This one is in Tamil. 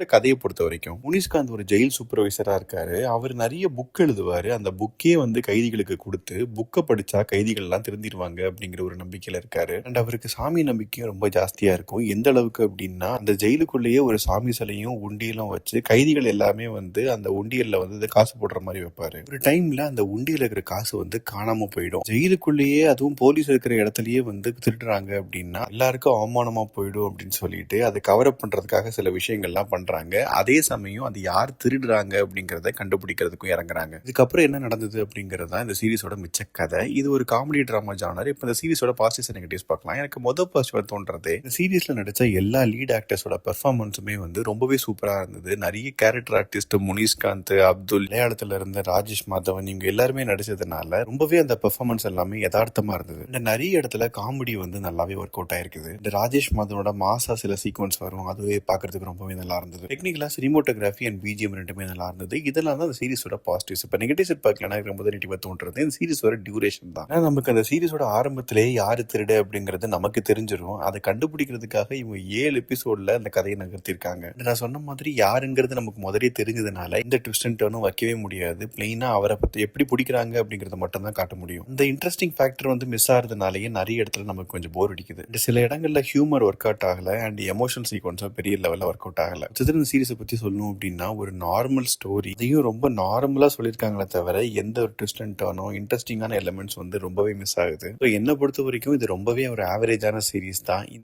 கதையை பொறுத்த வரைக்கும் முனிஷ்காந்த் ஒரு ஜெயில் சூப்பர்வைசரா இருக்காரு. அவர் நிறைய புக் எழுதுவாரு. அந்த புக்கே வந்து கைதிகளுக்கு கொடுத்து புக்கை படிச்சா கைதிகள் எல்லாம் திருந்திருவாங்க அப்படிங்கிற ஒரு நம்பிக்கையில இருக்காரு. அண்ட் அவருக்கு சாமி நம்பிக்கையும் ரொம்ப ஜாஸ்தியா இருக்கும். எந்த அளவுக்கு அப்படின்னா அந்த ஜெயிலுக்குள்ளேயே ஒரு சாமி சிலையும் உண்டியலும் வச்சு கைதிகள் எல்லாமே வந்து அந்த உண்டியல்ல வந்து காசு போடுற மாதிரி வைப்பாரு. ஒரு டைம்ல அந்த உண்டியல இருக்கிற காசு வந்து காணாம போயிடும். ஜெயிலுக்குள்ளேயே அதுவும் போலீஸ் இருக்கிற இடத்துலயே வந்து திருடுறாங்க அப்படின்னா எல்லாருக்கும் அவமானமா போயிடும் அப்படின்னு சொல்லிட்டு அதை கவர் அப் பண்றதுக்காக சில விஷயங்கள்லாம் பண்றாங்க. அதே சமயம் அது யார் திருடுறாங்க அப்படிங்கறத கண்டுபிடிக்கிறதுக்கும் இறங்குறாங்க. இதுக்கப்புறம் என்ன நடந்தது அப்படிங்கறதா இந்த சீரிஸோட மிச்ச கதை. இது ஒரு காமெடி டிராமா ஜானர். இப்ப இந்த சீரிஸோட பாசிட்டிவ்ஸ் அண்ட் நெகட்டிவ்ஸ் பார்க்கலாம். எனக்கு மொதல் பாசிட்டிவ் தோன்றது இந்த சீரிஸ்ல நடிச்ச எல்லா லீட் ஆக்டர்ஸோட பெர்ஃபார்மன்ஸுமே வந்து ரொம்பவே சூப்பரா இருந்தது. நிறைய கேரக்டர் ஆர்டிஸ்ட் முனிஷ்காந்த், அப்துல், மலையாளத்துல இருந்த ராஜேஷ் மாதவன் இவங்க எல்லாருமே நடிச்சதுனால ரொம்பவே அந்த பெர்ஃபார்மன்ஸ் எல்லாமே யதார்த்தமா இருந்தது. இந்த நிறைய இடத்துல காமெடி வந்து நல்லாவே ஒர்க் அவுட் ஆயிருக்குது. இந்த ராஜேஷ் மாதவனோட மாசா சில சீக்வன்ஸ் வரும், அதுவே பாக்குறதுக்கு ரொம்பவே நல்லா இருந்தது. டெக்னிக்கலா சினிமோட்டோகிராஃபி அண்ட் பிஜிஎம் ரெண்டுமே நல்லா இருந்தது. இதெல்லாம் தான் அந்த சீரிஸோட பாசிட்டிவ்ஸ். இப்ப நெகட்டிவ் சைட் பார்க்கலாம், எனக்கு ரொம்ப நெகட்டிவா தோன்றது இந்த சீரிஸோட டியூரேஷன் தான். ஏன்னா நமக்கு அந்த சீரிஸோட ஆரம்பத்திலே யாரு திருடு அப்படிங்கிறது நமக்கு தெரிஞ்சிடும். அதை கண்டுபிடிக்கிறதுக்காக இவங்க 7 எபிசோட்ல அந்த கதையை நகர்த்திருக்காங்க. நான் சொன்ன மாதிரி யாருங்கிறது நமக்கு முதலே தெரிஞ்சதுனால இந்த ட்விஸ்ட் அண்ட் டர்னும் வைக்கவே முடியாது. பிளெயினா அவரை பத்தி எப்படி பிடிக்கிறாங்க அப்படிங்கறத மட்டும் தான் காட்ட முடியும். இந்த இன்ட்ரெஸ்டிங் ஃபேக்டர் வந்து மிஸ் ஆகிறதுனாலயே நிறைய இடத்துல நமக்கு கொஞ்சம் போர் அடிக்குது. சில இடங்கள்ல ஹியூமர் ஒர்க் அவுட் ஆகல அண்ட் எமோஷனல் சீக்வன்ஸும் பெரிய லெவல்ல ஒர்க் அவுட் ஆகல. இந்த சீரிஸை பத்தி சொல்லணும் அப்படின்னா ஒரு நார்மல் ஸ்டோரி, இதையும் ரொம்ப நார்மலா சொல்லியிருக்காங்களே தவிர எந்த ஒரு ட்விஸ்ட் அண்ட் டர்னோ இன்ட்ரெஸ்டிங்கான எலிமெண்ட்ஸ் வந்து ரொம்பவே மிஸ் ஆகுது. என்ன பொறுத்த வரைக்கும் இது ரொம்பவே ஒரு ஆவரேஜான சீரிஸ் தான்.